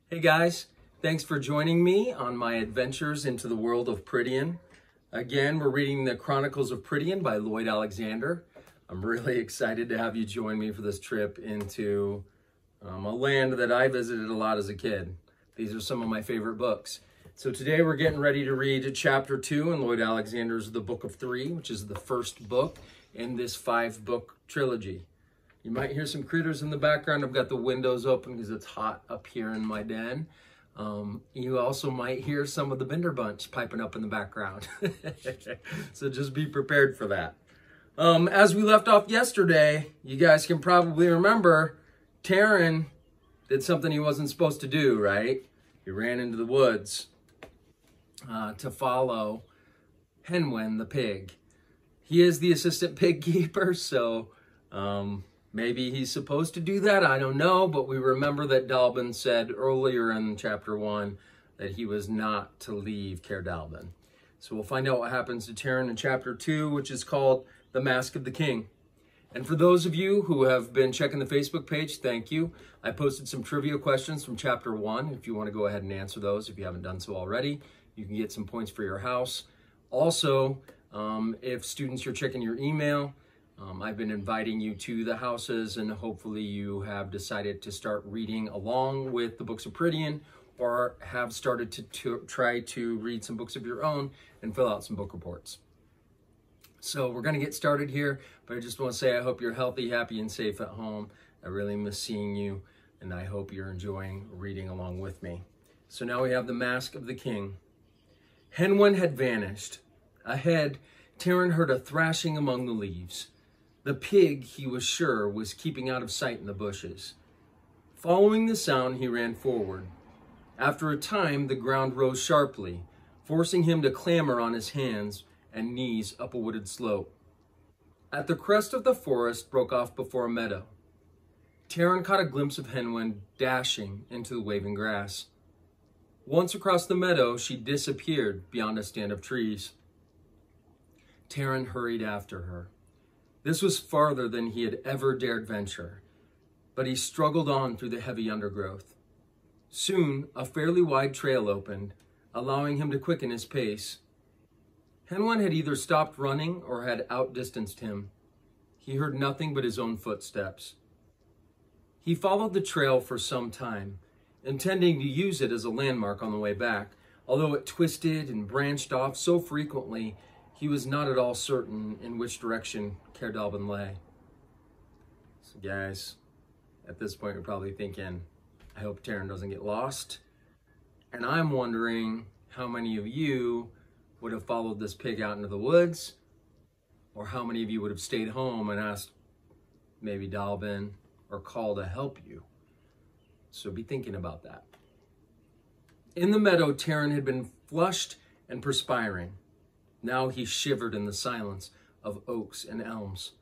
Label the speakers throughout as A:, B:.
A: Hey guys, thanks for joining me on my adventures into the world of Prydian. Again, we're reading the Chronicles of Prydian by Lloyd Alexander. I'm really excited to have you join me for this trip into a land that I visited a lot as a kid. These are some of my favorite books. So today we're getting ready to read chapter 2 in Lloyd Alexander's The Book of Three, which is the first book in this 5-book trilogy. You might hear some critters in the background. I've got the windows open because it's hot up here in my den. You also might hear some of the Binder Bunch piping up in the background. So just be prepared for that. As we left off yesterday, you guys can probably remember Taran did something he wasn't supposed to do, right? He ran into the woods to follow Henwen the pig. He is the assistant pig keeper, so maybe he's supposed to do that, I don't know, but we remember that Dallben said earlier in chapter 1 that he was not to leave Caer Dallben. So we'll find out what happens to Taran in chapter 2, which is called The Mask of the King. And for those of you who have been checking the Facebook page, thank you. I posted some trivia questions from chapter 1. If you want to go ahead and answer those, if you haven't done so already, you can get some points for your house. Also, if students, you're checking your email, I've been inviting you to the houses, and hopefully you have decided to start reading along with the books of Prydian, or have started to try to read some books of your own and fill out some book reports. So we're going to get started here, but I just want to say I hope you're healthy, happy, and safe at home. I really miss seeing you, and I hope you're enjoying reading along with me. So now we have The Mask of the King. Henwen had vanished. Ahead, Taran heard a thrashing among the leaves. The pig, he was sure, was keeping out of sight in the bushes. Following the sound, he ran forward. After a time, the ground rose sharply, forcing him to clamber on his hands and knees up a wooded slope. At the crest of the forest broke off before a meadow. Taran caught a glimpse of Henwen dashing into the waving grass. Once across the meadow, she disappeared beyond a stand of trees. Taran hurried after her. This was farther than he had ever dared venture, but he struggled on through the heavy undergrowth. Soon, a fairly wide trail opened, allowing him to quicken his pace. Henwen had either stopped running or had outdistanced him. He heard nothing but his own footsteps. He followed the trail for some time, intending to use it as a landmark on the way back, although it twisted and branched off so frequently he was not at all certain in which direction Caer Dallben lay. So guys, at this point you're probably thinking, I hope Taran doesn't get lost. And I'm wondering how many of you would have followed this pig out into the woods, or how many of you would have stayed home and asked maybe Dallben or Coll to help you. So be thinking about that. In the meadow, Taran had been flushed and perspiring. Now he shivered in the silence of oaks and elms.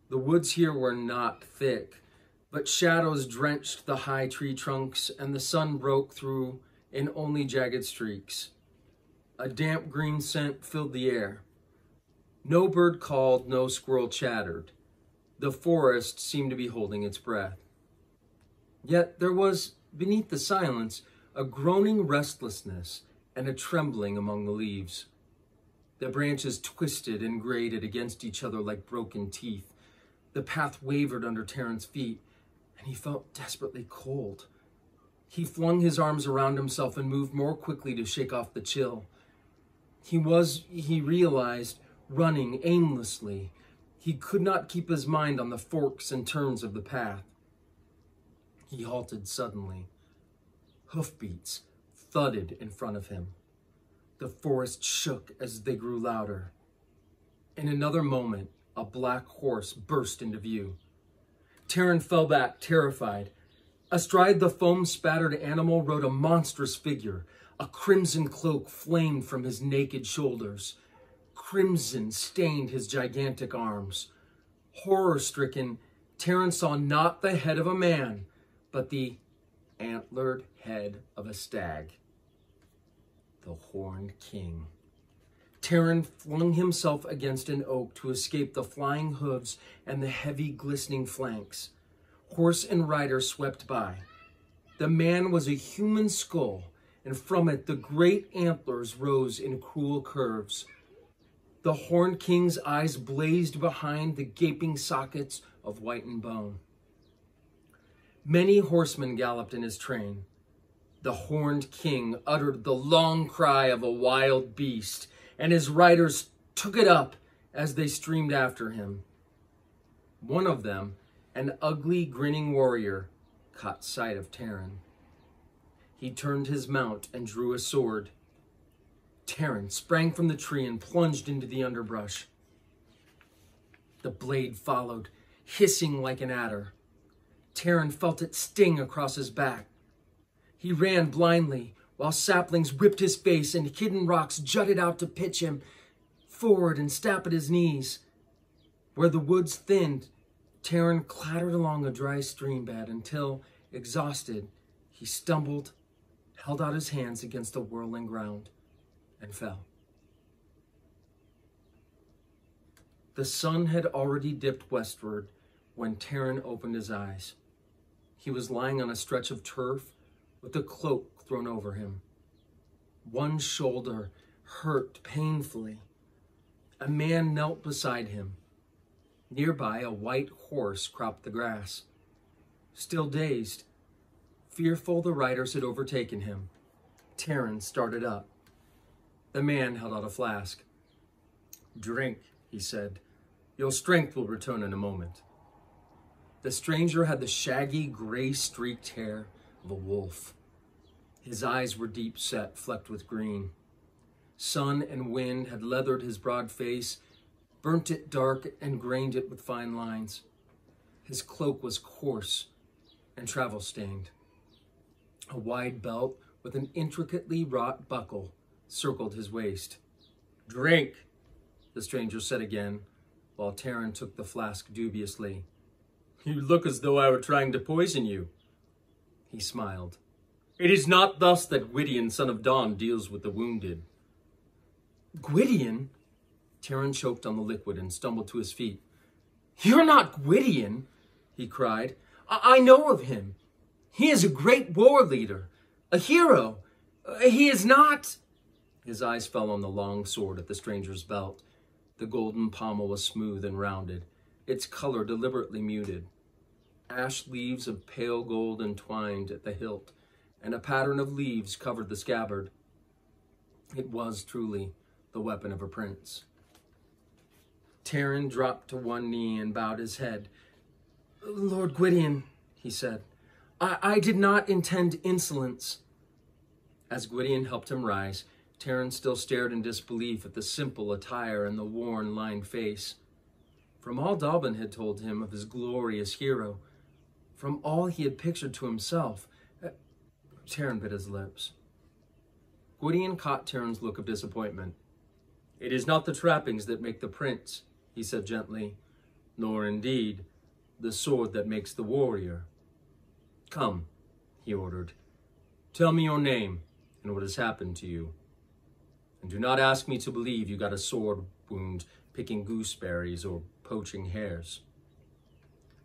A: The woods here were not thick, but shadows drenched the high tree trunks, and the sun broke through in only jagged streaks. A damp green scent filled the air. No bird called, no squirrel chattered. The forest seemed to be holding its breath. Yet there was, beneath the silence, a groaning restlessness and a trembling among the leaves. The branches twisted and grated against each other like broken teeth. The path wavered under Taran's feet, and he felt desperately cold. He flung his arms around himself and moved more quickly to shake off the chill. He realized, running aimlessly. He could not keep his mind on the forks and turns of the path. He halted suddenly. Hoofbeats thudded in front of him. The forest shook as they grew louder. In another moment, a black horse burst into view. Taran fell back, terrified. Astride the foam-spattered animal rode a monstrous figure. A crimson cloak flamed from his naked shoulders. Crimson stained his gigantic arms. Horror-stricken, Taran saw not the head of a man, but the antlered head of a stag. The Horned King. Taran flung himself against an oak to escape the flying hooves and the heavy, glistening flanks. Horse and rider swept by. The man was a human skull, and from it the great antlers rose in cruel curves. The Horned King's eyes blazed behind the gaping sockets of whitened bone. Many horsemen galloped in his train. The Horned King uttered the long cry of a wild beast, and his riders took it up as they streamed after him. One of them, an ugly, grinning warrior, caught sight of Taran. He turned his mount and drew a sword. Taran sprang from the tree and plunged into the underbrush. The blade followed, hissing like an adder. Taran felt it sting across his back. He ran blindly, while saplings ripped his face and hidden rocks jutted out to pitch him forward and snap at his knees. Where the woods thinned, Taran clattered along a dry stream bed until, exhausted, he stumbled, held out his hands against the whirling ground, and fell. The sun had already dipped westward when Taran opened his eyes. He was lying on a stretch of turf with a cloak thrown over him. One shoulder hurt painfully. A man knelt beside him. Nearby, a white horse cropped the grass. Still dazed, fearful the riders had overtaken him, Taran started up. The man held out a flask. "Drink," he said. "Your strength will return in a moment." The stranger had the shaggy, gray-streaked hair of a wolf. His eyes were deep-set, flecked with green. Sun and wind had leathered his broad face, burnt it dark, and grained it with fine lines. His cloak was coarse and travel-stained. A wide belt with an intricately wrought buckle circled his waist. "Drink," the stranger said again, while Taran took the flask dubiously. "You look as though I were trying to poison you." He smiled. "It is not thus that Gwydion, son of Dawn, deals with the wounded." "Gwydion?" Taran choked on the liquid and stumbled to his feet. "You're not Gwydion," he cried. I know of him. He is a great war leader, a hero. He is not..." His eyes fell on the long sword at the stranger's belt. The golden pommel was smooth and rounded, its color deliberately muted. Ash leaves of pale gold entwined at the hilt, and a pattern of leaves covered the scabbard. It was truly the weapon of a prince. Taran dropped to one knee and bowed his head. "Lord Gwydion," he said, I did not intend insolence." As Gwydion helped him rise, Taran still stared in disbelief at the simple attire and the worn, lined face. From all Dallben had told him of his glorious hero, from all he had pictured to himself, Taran bit his lips. Gwydion caught Taran's look of disappointment. "It is not the trappings that make the prince," he said gently, "nor indeed the sword that makes the warrior. Come," he ordered, "tell me your name and what has happened to you. And do not ask me to believe you got a sword wound picking gooseberries or poaching hares."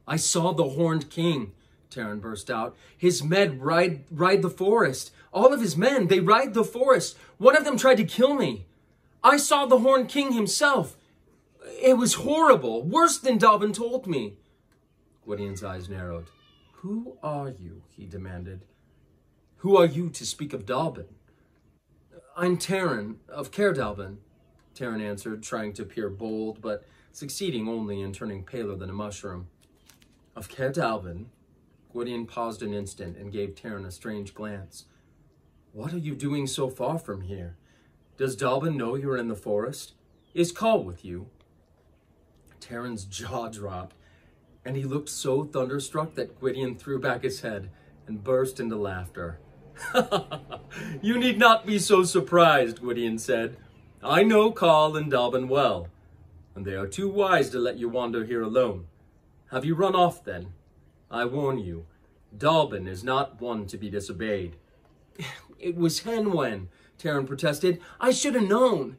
A: "I saw the Horned King," Taran burst out. "His men ride the forest. All of his men, they ride the forest. One of them tried to kill me. I saw the Horned King himself. It was horrible, worse than Dallben told me." Gwydion's eyes narrowed. "Who are you?" he demanded. "Who are you to speak of Dallben?" "I'm Taran, of Caer Dallben," Taran answered, trying to appear bold, but succeeding only in turning paler than a mushroom. "Of Caer Dallben?" Gwydion paused an instant and gave Taran a strange glance. "What are you doing so far from here? Does Dallben know you're in the forest? Is Coll with you?" Taran's jaw dropped, and he looked so thunderstruck that Gwydion threw back his head and burst into laughter. "You need not be so surprised," Gwydion said. "I know Coll and Dallben well, and they are too wise to let you wander here alone. Have you run off then? I warn you, Dallben is not one to be disobeyed." "It was Henwen," Taran protested. "I should have known.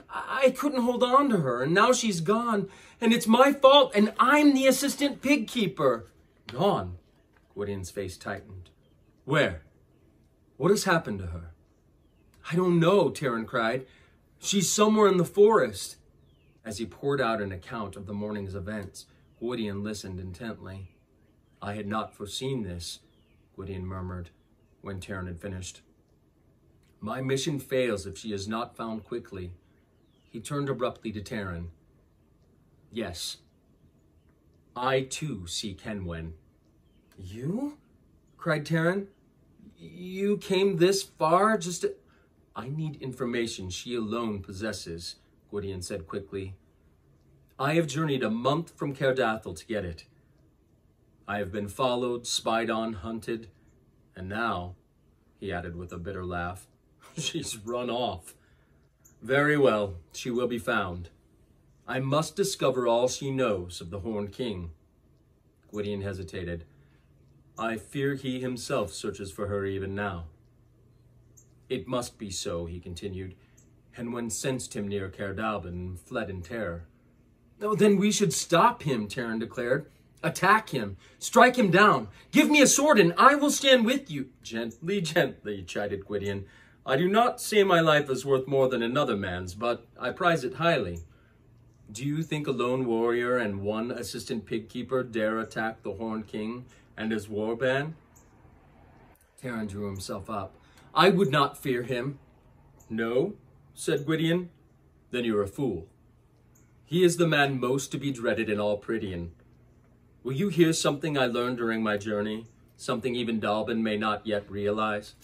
A: I couldn't hold on to her, and now she's gone, and it's my fault, and I'm the assistant pig keeper." "Gone?" Gwydion's face tightened. Where? What has happened to her? I don't know, Taran cried. She's somewhere in the forest. As he poured out an account of the morning's events, Gwydion listened intently. I had not foreseen this, Gwydion murmured when Taran had finished. My mission fails if she is not found quickly. He turned abruptly to Taran. Yes, I too seek Henwen. You? Cried Taran. You came this far just to... I need information she alone possesses, Gwydion said quickly. I have journeyed a month from Caerdathil to get it. I have been followed, spied on, hunted, and now, he added with a bitter laugh, she's run off. Very well, she will be found. I must discover all she knows of the Horned King. Gwydion hesitated. I fear he himself searches for her even now. It must be so, he continued. Henwen sensed him near Caerdalban and fled in terror. Oh, then we should stop him, Taran declared. Attack him. Strike him down. Give me a sword and I will stand with you. Gently, gently, chided Gwydion. I do not say my life is worth more than another man's, but I prize it highly. Do you think a lone warrior and one assistant pig-keeper dare attack the Horned King and his warband? Taran drew himself up. I would not fear him. No, said Gwydion. Then you're a fool. He is the man most to be dreaded in all Prydian. Will you hear something I learned during my journey? Something even Dallben may not yet realize?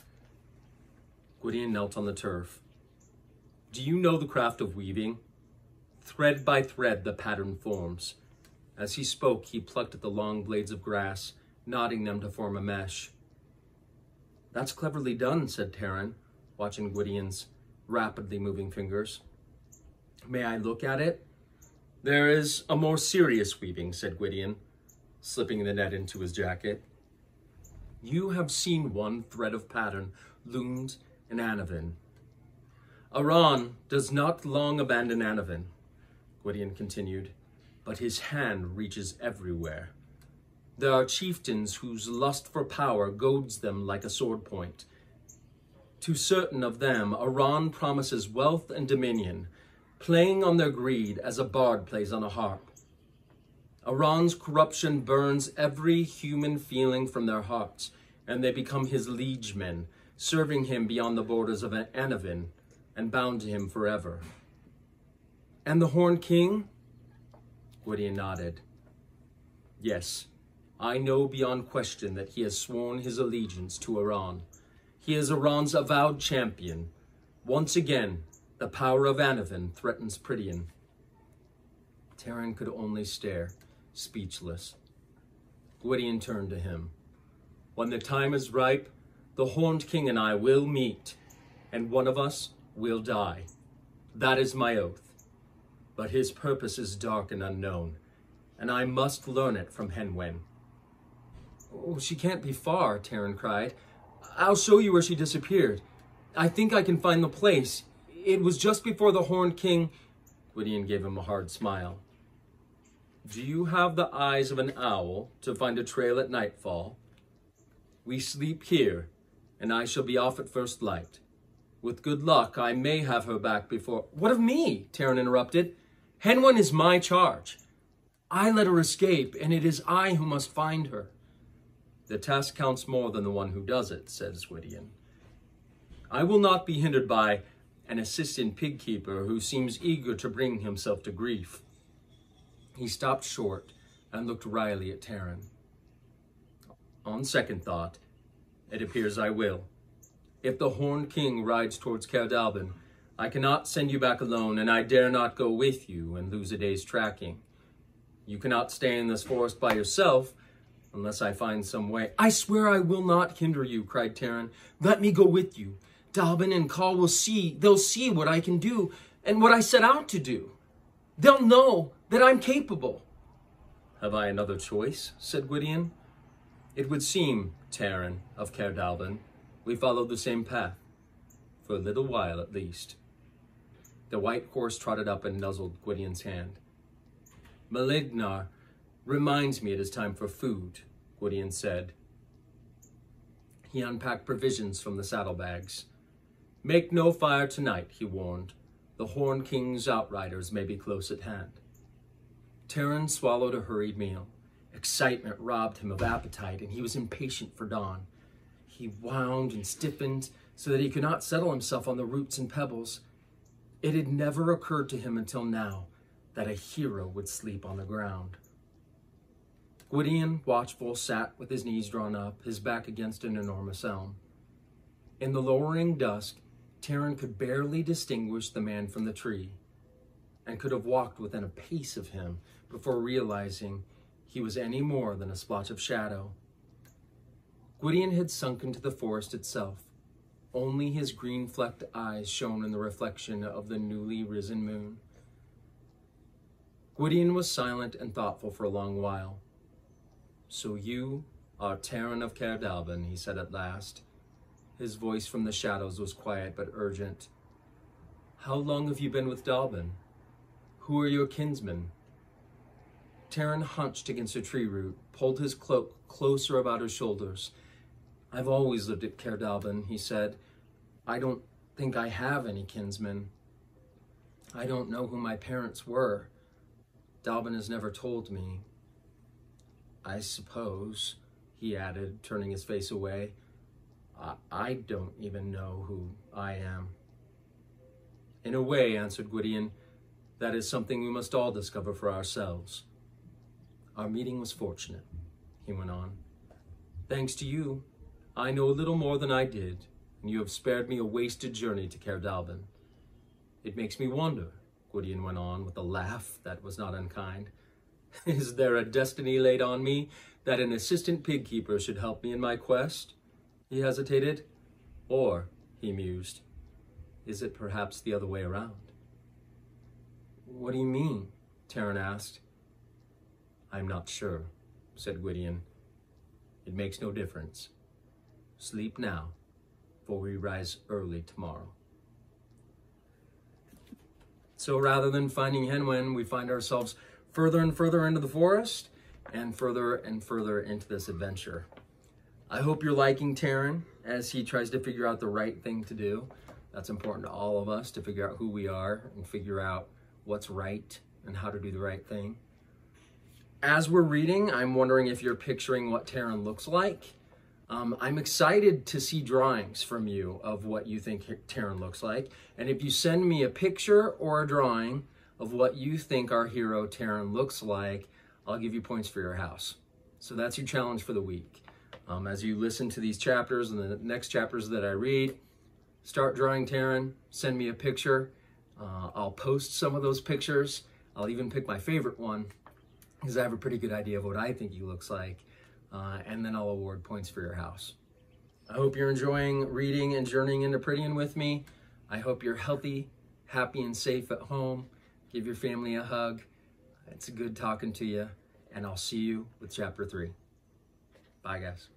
A: Gwydion knelt on the turf. Do you know the craft of weaving? Thread by thread the pattern forms. As he spoke, he plucked at the long blades of grass, knotting them to form a mesh. That's cleverly done, said Taran, watching Gwydion's rapidly moving fingers. May I look at it? There is a more serious weaving, said Gwydion, slipping the net into his jacket. You have seen one thread of pattern loomed in Annavin. Aran does not long abandon Annavin, Gwydion continued, but his hand reaches everywhere. There are chieftains whose lust for power goads them like a sword point. To certain of them, Aran promises wealth and dominion, playing on their greed as a bard plays on a harp. Aran's corruption burns every human feeling from their hearts, and they become his liegemen, serving him beyond the borders of Annavin and bound to him forever. And the Horned King? Gwydion nodded. Yes, I know beyond question that he has sworn his allegiance to Aran. He is Aran's avowed champion. Once again, the power of Annavin threatens Prydian. Taran could only stare, speechless. Gwydion turned to him. When the time is ripe, the Horned King and I will meet, and one of us will die. That is my oath. But his purpose is dark and unknown, and I must learn it from Henwen. Oh, she can't be far, Taran cried. I'll show you where she disappeared. I think I can find the place. It was just before the Horned King... Gwydion gave him a hard smile. Do you have the eyes of an owl to find a trail at nightfall? We sleep here, and I shall be off at first light. With good luck, I may have her back before... What of me? Taran interrupted. Henwen is my charge. I let her escape, and it is I who must find her. The task counts more than the one who does it, says Gwydion. I will not be hindered by an assistant pig-keeper who seems eager to bring himself to grief. He stopped short and looked wryly at Taran. On second thought, it appears I will. If the Horned King rides towards Caerdalban, I cannot send you back alone, and I dare not go with you and lose a day's tracking. You cannot stay in this forest by yourself, unless I find some way. I swear I will not hinder you, cried Taran. Let me go with you. Dallben and Coll will see. They'll see what I can do and what I set out to do. They'll know that I'm capable. Have I another choice? Said Gwydion. It would seem, Taran of Caerdalban, we follow the same path. For a little while, at least. The white horse trotted up and nuzzled Gwydion's hand. Malignar reminds me it is time for food, Gwydion said. He unpacked provisions from the saddlebags. "Make no fire tonight," he warned. "The Horn King's outriders may be close at hand." Taran swallowed a hurried meal. Excitement robbed him of appetite, and he was impatient for dawn. He wound and stiffened so that he could not settle himself on the roots and pebbles. It had never occurred to him until now that a hero would sleep on the ground. Gwydion, watchful, sat with his knees drawn up, his back against an enormous elm. In the lowering dusk, Taran could barely distinguish the man from the tree, and could have walked within a pace of him before realizing he was any more than a splotch of shadow. Gwydion had sunk into the forest itself. Only his green-flecked eyes shone in the reflection of the newly risen moon. Gwydion was silent and thoughtful for a long while. "So you are Taran of Caer Dallben," he said at last. His voice from the shadows was quiet but urgent. "How long have you been with Dallben? Who are your kinsmen?" Taran hunched against a tree root, pulled his cloak closer about his shoulders. "I've always lived at Caer Dallben," he said. "I don't think I have any kinsmen. I don't know who my parents were. Dallben has never told me. I suppose," he added, turning his face away, I don't even know who I am." "In a way," answered Gwydion, "that is something we must all discover for ourselves. Our meeting was fortunate," he went on. "Thanks to you, I know a little more than I did, and you have spared me a wasted journey to Caer Dallben. It makes me wonder," Gwydion went on with a laugh that was not unkind. "Is there a destiny laid on me that an assistant pig keeper should help me in my quest?" He hesitated. "Or," he mused, "is it perhaps the other way around?" "What do you mean?" Taran asked. "I'm not sure," said Gwydion. "It makes no difference. Sleep now, for we rise early tomorrow." So rather than finding Henwen, we find ourselves further and further into the forest and further into this adventure. I hope you're liking Taran as he tries to figure out the right thing to do. That's important to all of us, to figure out who we are and figure out what's right and how to do the right thing. As we're reading, I'm wondering if you're picturing what Taran looks like. I'm excited to see drawings from you of what you think Taran looks like. And if you send me a picture or a drawing of what you think our hero Taran looks like, I'll give you points for your house. So that's your challenge for the week. As you listen to these chapters and the next chapters that I read, start drawing Taran, send me a picture. I'll post some of those pictures. I'll even pick my favorite one because I have a pretty good idea of what I think he looks like. And then I'll award points for your house. I hope you're enjoying reading and journeying into Prydian with me. I hope you're healthy, happy, and safe at home. Give your family a hug. It's good talking to you. And I'll see you with chapter 3. Bye, guys.